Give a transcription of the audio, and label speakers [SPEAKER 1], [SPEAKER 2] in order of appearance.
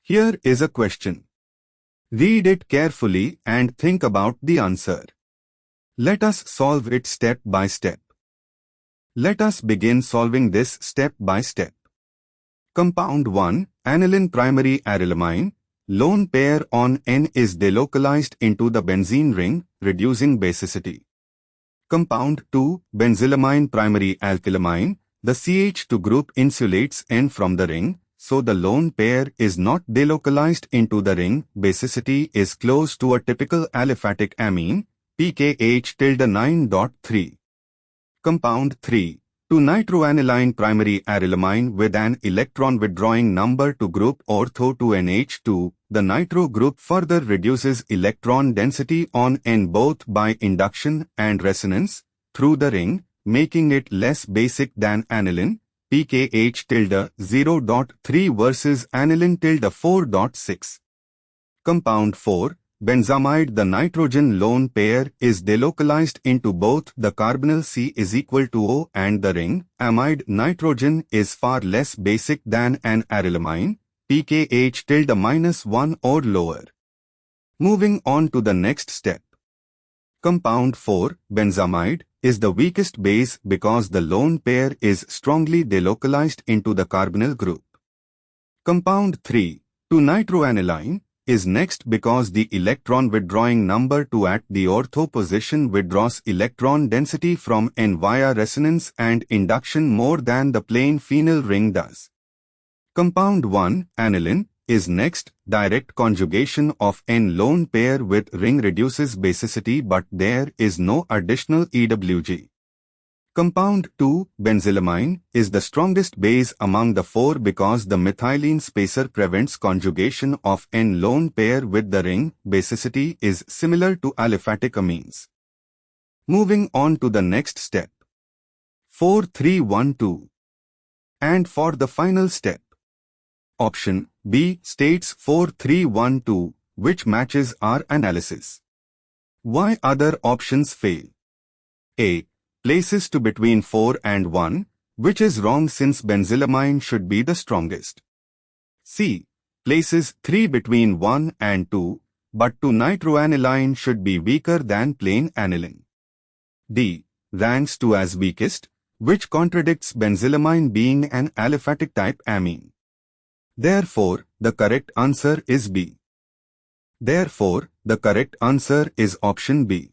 [SPEAKER 1] Here is a question. Read it carefully and think about the answer. Let us solve it step by step. Let us begin solving this step by step. Compound 1, aniline primary arylamine, lone pair on N is delocalized into the benzene ring, reducing basicity. Compound 2, benzylamine primary alkylamine, the CH2 group insulates N from the ring, so the lone pair is not delocalized into the ring. Basicity is close to a typical aliphatic amine, pKh tilde 9.3. Compound 3, 2-nitroaniline primary arylamine with an electron withdrawing number to group ortho to NH2. The nitro group further reduces electron density on N both by induction and resonance through the ring, making it less basic than aniline, pKh tilde 0.3 versus aniline tilde 4.6. Compound 4, benzamide. The nitrogen lone pair is delocalized into both the carbonyl C is equal to O and the ring. Amide nitrogen is far less basic than an arylamine, pKh tilde -1 or lower. Moving on to the next step. Compound 4, benzamide, is the weakest base because the lone pair is strongly delocalized into the carbonyl group. Compound 3, 2-nitroaniline, is next because the electron withdrawing number 2 at the ortho position withdraws electron density from N via resonance and induction more than the plain phenyl ring does. Compound 1, aniline, is next. Direct conjugation of N lone pair with ring reduces basicity, but there is no additional EWG. Compound 2, benzylamine, is the strongest base among the four because the methylene spacer prevents conjugation of N lone pair with the ring. Basicity is similar to aliphatic amines. Moving on to the next step. 4-3-1-2. And for the final step. Option B states 4-3-1-2, which matches our analysis. Why other options fail? A. Places 2 between 4 and 1, which is wrong since benzylamine should be the strongest. C. Places 3 between 1 and 2, but 2-nitroaniline should be weaker than plain aniline. D. Ranks 2 as weakest, which contradicts benzylamine being an aliphatic type amine. Therefore, the correct answer is B. Therefore, the correct answer is option B.